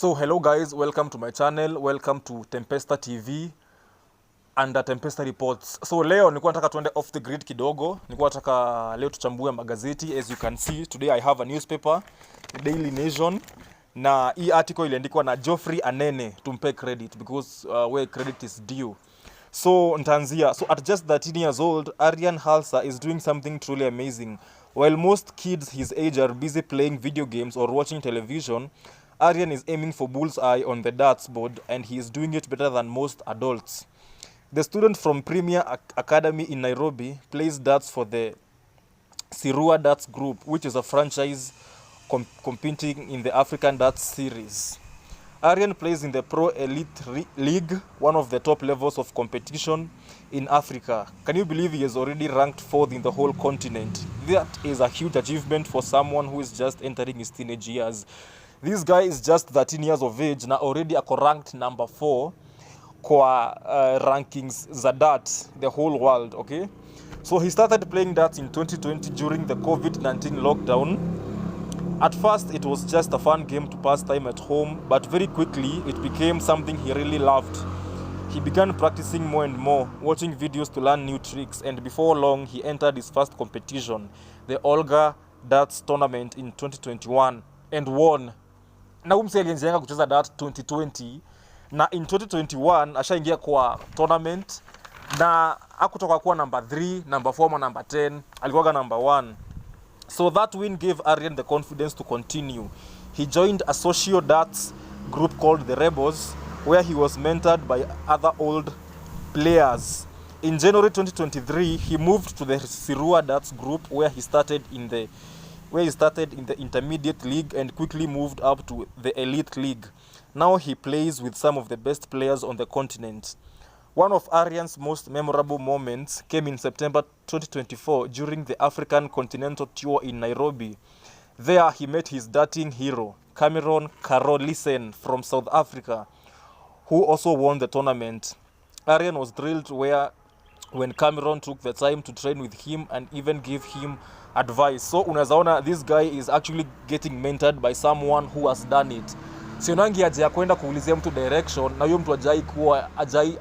So hello guys, welcome to my channel, welcome to Tempesta TV and Tempesta Reports. So leo nilikuwa nataka tuende off the grid kidogo. Nilikuwa nataka leo tuchambue magazeti. As you can see, today I have a newspaper, the Daily Nation. Na hii article iliandikwa na Geoffrey Anene, tumpe credit because where credit is due. So nitaanzia. So at just 13 years old, Aryan Halsa is doing something truly amazing. While most kids his age are busy playing video games or watching television, Aryan is aiming for bullseye on the darts board, and he is doing it better than most adults. The student from Premier Academy in Nairobi plays darts for the Sirua Darts Group, which is a franchise competing in the African Darts Series. Aryan plays in the Pro Elite League, one of the top levels of competition in Africa. Can you believe he is already ranked 4th in the whole continent? That is a huge achievement for someone who is just entering his teenage years. This guy is just 13 years of age na already ako ranked number 4 kwa rankings za darts the whole world, okay? So he started playing darts in 2020 during the COVID-19 lockdown. At first, it was just a fun game to pass time at home, but very quickly, it became something he really loved. He began practicing more and more, watching videos to learn new tricks, and before long, he entered his first competition, the Olga Darts Tournament in 2021, and won. Na umse alianza kucheza dart 2020 na in 2021 ashaingia kwa tournament na hakutoka kuwa number 3, number 4 ama number 10, alikuwa number 1. So that win gave Aryan the confidence to continue. He joined a social darts group called the Rebels, where he was mentored by other old players. In January 2023, he moved to the Sirua Darts group, where he started in the intermediate league and quickly moved up to the elite league. Now he plays with some of the best players on the continent. One of Aryan's most memorable moments came in September 2024 during the African Continental Tour in Nairobi. There he met his darting hero, Cameron Carolisen from South Africa, who also won the tournament. Aryan was thrilled when Cameron took the time to train with him and even give him advice. So unazaona this guy is actually getting mentored by someone who has done it. Sionangi haja ya kwenda kuulizia mtu direction na huyo mtu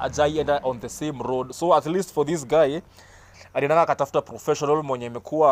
ajai enda on the same road. So at least for this guy, alienda akatafuta professional mwenye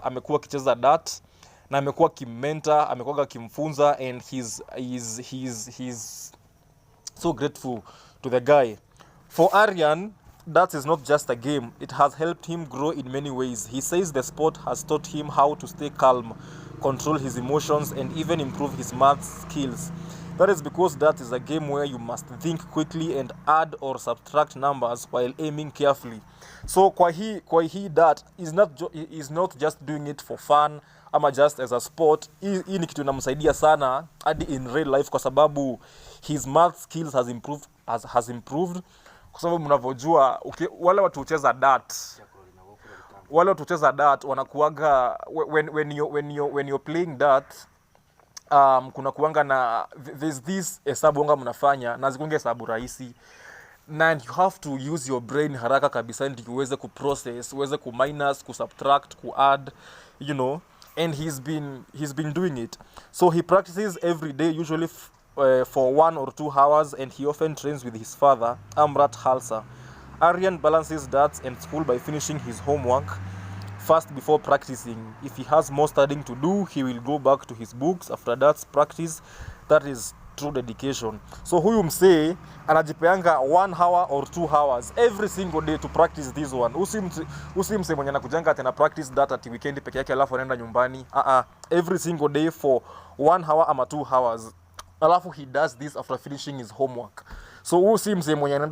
amekuwa kicheza dart na amekuwa kimmentor, amekuwa kimfunza, and he's so grateful to the guy. For Aryan, darts is not just a game. It has helped him grow in many ways. He says the sport has taught him how to stay calm, control his emotions, and even improve his math skills. That is because that is a game where you must think quickly and add or subtract numbers while aiming carefully. So kwa hii dart is not just doing it for fun ama just as a sport. Hii ni kitu inamsaidia sana hadi in real life kwa sababu his math skills has improved. Kwa sababu mnavojua wale watu hucheza dart wanakuaga when you're playing dart, kuna kuanga na there's this hesabu anga mnafanya na zikunge hesabu rahisi, and you have to use your brain haraka kabisa ndio uweze kuprocess, uweze kuminus, kusubtract, kuadd, you know, and he's been doing it. So he practices every day, usually for 1 or 2 hours, and he often trains with his father, Amrat Halsa. Aryan balances darts and school by finishing his homework first before practicing. If he has more studying to do, he will go back to his books after darts practice. That is true dedication. So huyu msee anajipeanga 1 hour or 2 hours every single day to practice this one. Usi msee mwenye anakujanga tena practice dart at weekend peke yake alafu anaenda nyumbani. Every single day for 1 hour ama 2 hours. Alafu he does this after finishing his homework. So who si msee mwenye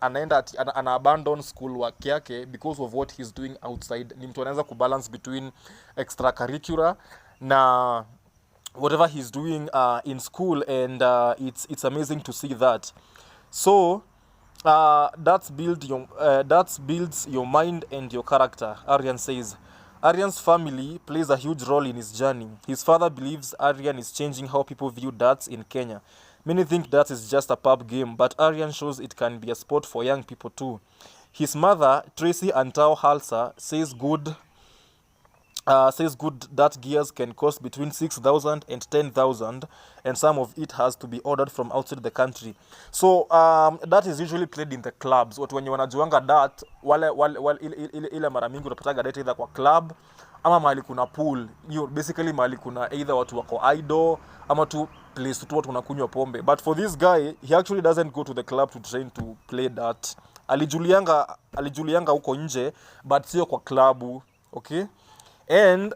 anaenda abandon school work yake because of what he's doing outside. Ni mtu anaweza kubalance between extracurricular na whatever he's doing in school, and it's amazing to see that. So that builds your mind and your character, Aryan says. Aryan's family plays a huge role in his journey. His father believes Aryan is changing how people view darts in Kenya. Many think darts is just a pub game, but Aryan shows it can be a sport for young people too. His mother, Tracy Antao Halsa, says good says good dart gears can cost between 6,000 and 10,000, and some of it has to be ordered from outside the country. So that is usually played in the clubs. Watu wenye wanajuanga dart wale ile mara mingi unapataga dart either kwa club ama mahali kuna pool. Basically mahali kuna either watu wako idle ama tu place tu watu wanakunywa pombe. But for this guy, he actually doesn't go to the club to train to play dart. Alijulianga huko nje, but sio kwa klabu, okay? And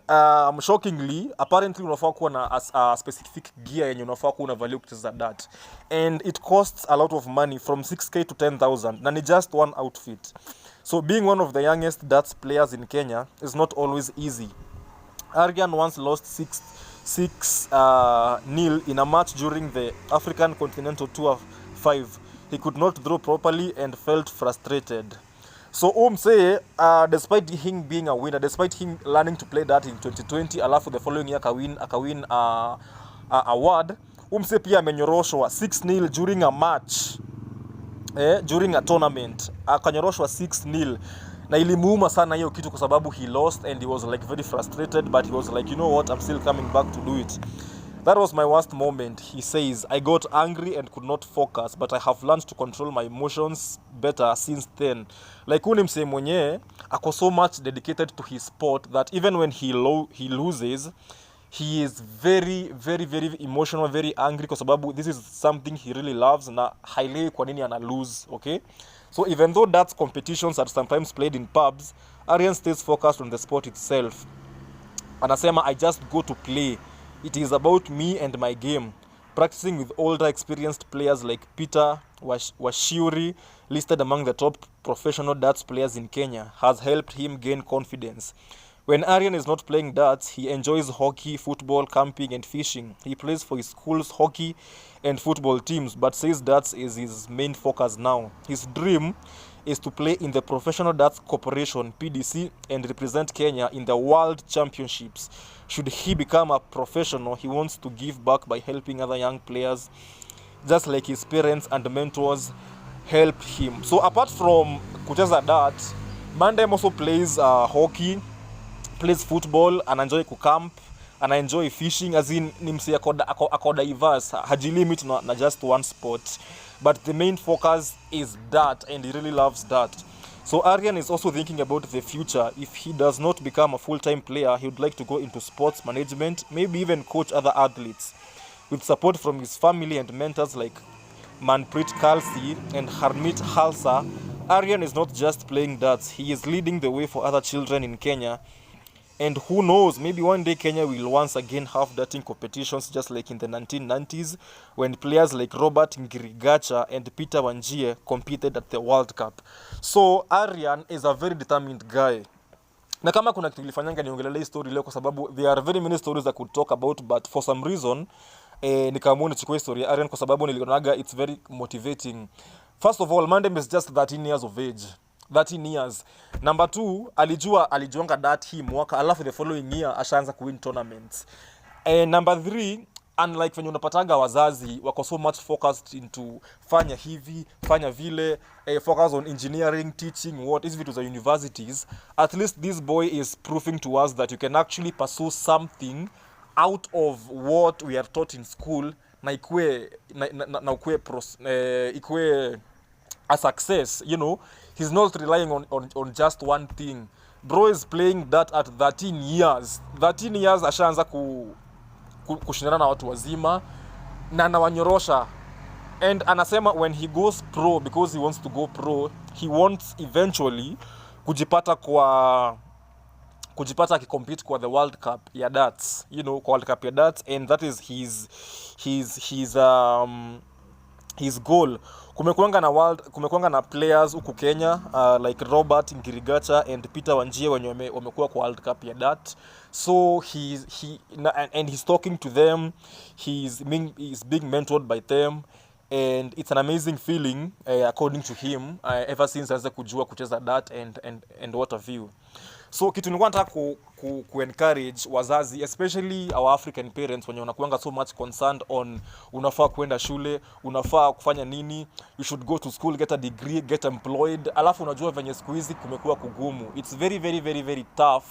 shockingly, apparently unafaa kuwa na a specific gear yenye unafaa kuwa unavalia kucheza dart, and it costs a lot of money from 6k to 10,000, na ni just one outfit. So being one of the youngest darts players in Kenya is not always easy. Aryan once lost 6-0 in a match during the African Continental Tour 5. He could not throw properly and felt frustrated. So say, despite him being a winner, despite him learning to play that in 2020, alafu the following year akawin award, say pia amenyoroshwa 6-0 during a match, during a tournament, akanyoroshwa 6-0. Na ilimuuma sana hiyo kitu kwa sababu he lost and he was like very frustrated, but he was like, you know what, I'm still coming back to do it. That was my worst moment, he says. I got angry and could not focus, but I have learned to control my emotions better since then. Like uni msee mwenye ako so much dedicated to his sport that even when he loses, he is very, very, very emotional, very angry kwa sababu this is something he really loves na haelewi kwa nini ana lose, okay? So even though darts competitions are sometimes played in pubs, Aryan stays focused on the sport itself. Anasema, I just go to play. It is about me and my game. Practicing with older, experienced players like Peter Washiuri, listed among the top professional darts players in Kenya, has helped him gain confidence. When Aryan is not playing darts, he enjoys hockey, football, camping, and fishing. He plays for his school's hockey and football teams, but says darts is his main focus now. His dream is to play in the Professional Darts Corporation, PDC, and represent Kenya in the World Championships. Should he become a professional, he wants to give back by helping other young players, just like his parents and mentors helped him. So apart from kucheza dart, Mandem also plays hockey, plays football, and enjoy kucamp, and enjoy fishing, as in nimsi ako diverse, hajilimit na just one sport. But the main focus is dart, and he really loves dart. So Aryan is also thinking about the future. If he does not become a full-time player, he would like to go into sports management, maybe even coach other athletes. With support from his family and mentors like Manpreet Kalsi and Harmeet Halsa, Aryan is not just playing darts, he is leading the way for other children in Kenya. And who knows, maybe one day Kenya will once again have darting competitions just like in the 1990s when players like Robert Ngirigacha and Peter Wanjie competed at the World Cup. So Aryan is a very determined guy. Na kama kuna kitu ilifanyanga niongelele hii story leo kwa sababu there are very many stories I could talk about, but for some reason nikaamua nichukue story ya Aryan kwa sababu nilionaga it's very motivating. First of all, Mandem is just 13 years of age. 13 years. Number 2, alijuanga dart hii mwaka, alafu the following year ashaanza kuwin tournaments. Number 3, unlike when unapataga wazazi wako so much focused into fanya hivi, fanya vile, focus on engineering, teaching, what is vitu za universities, at least this boy is proving to us that you can actually pursue something out of what we are taught in school na ikue a success, you know. He's not relying on just one thing. Bro is playing that at 13 years. 13 years ashaanza kushindana na watu wazima na anawanyorosha. And anasema when he goes pro, because he wants to go pro, he wants eventually kujipata akicompete kwa the World Cup ya darts, you know, kwa World Cup ya darts, and that is his goal. Kumekuanga na players huku Kenya like Robert Ngirigacha and Peter Wanjie wenye wamekuwa kwa World Cup ya dart. So he's talking to them, he's being mentored by them, and it's an amazing feeling according to him ever since anza kujua kucheza dart and what have you. So kitu nilikuwa nataka ku encourage wazazi, especially our African parents wenye wanakuanga so much concerned on unafaa kwenda shule, unafaa kufanya nini, you should go to school, get a degree, get employed. Alafu unajua venye siku hizi kumekuwa kugumu. It's very, very, very, very tough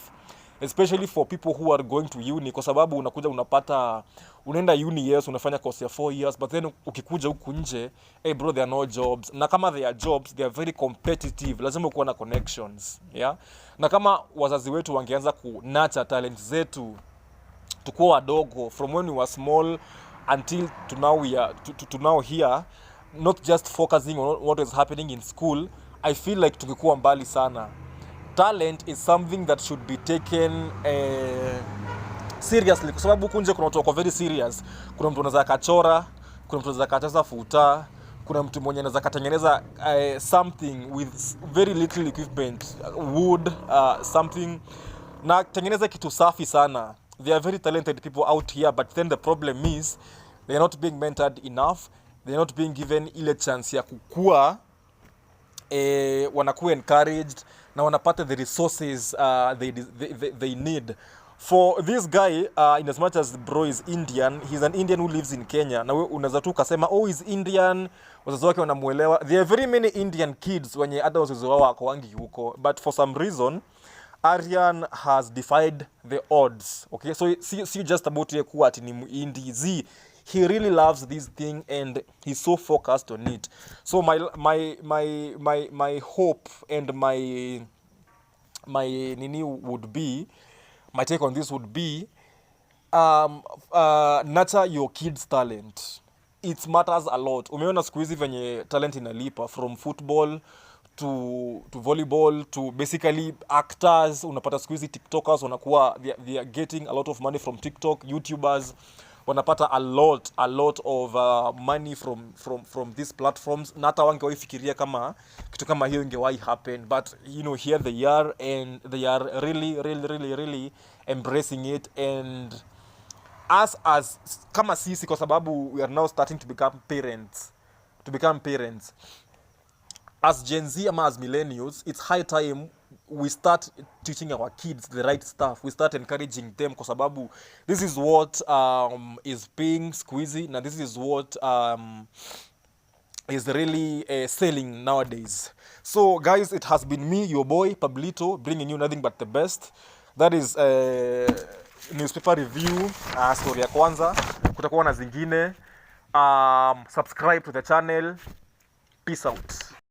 especially for people who are going to uni, kwa sababu unakuja unapata unaenda uni, yes, unafanya course ya 4 years, but then ukikuja huku nje, hey bro, there are no jobs, na kama there are jobs they are very competitive, lazima kuwa na connections, yeah. Na kama wazazi wetu wangeanza kunacha talent zetu tukuwa wadogo from when we were small until to now we are to now here, not just focusing on what is happening in school, I feel like tukikuwa mbali sana. Talent is something that should be taken seriously, kwa sababu kunje kuna watu wako very serious. Kuna mtu anaweza kachora, kuna mtu anaweza kacheza futa, kuna mtu mwenye anaweza katengeneza something with very little equipment, wood, something, na tengeneza kitu safi sana. There are very talented people out here, but then the problem is they are not being mentored enough. They are not being given ile chance ya kukua, wanakuwa encouraged na wanapata the resources they need. For this guy, in as much as bro is Indian, he's an Indian who lives in Kenya. Na unaweza tu kasema, oh, he's Indian, wazazi wake wanamuelewa. There are very many Indian kids wenye hata wazazi wao wako wangi huko, but for some reason Aryan has defied the odds. Okay, so see just about ye kuwa ati ni Muindi Z. He really loves this thing and he's so focused on it. So my hope and my nini would be, my take on this would be, nurture your kids' talent. It matters a lot. Umeona siku hizi venye talent inalipa, from football to volleyball to basically actors. Unapata siku hizi TikTokers wanakuwa they are getting a lot of money from TikTok. YouTubers wanapata a lot of money from these platforms. Na hata wangewahi fikiria kama kitu kama hiyo ingewahi happen, but you know, here they are and they are really embracing it. And us as kama sisi, kwa sababu we are now starting to become parents as Gen Z ama as millennials, it's high time we start teaching our kids the right stuff. We start encouraging them, kwa sababu this is what is being squeezy, na this is what is really selling nowadays. So guys, it has been me, your boy Pablito, bringing you nothing but the best. That is newspaper review, story ya kwanza. Kutakuwa na zingine. Subscribe to the channel. Peace out.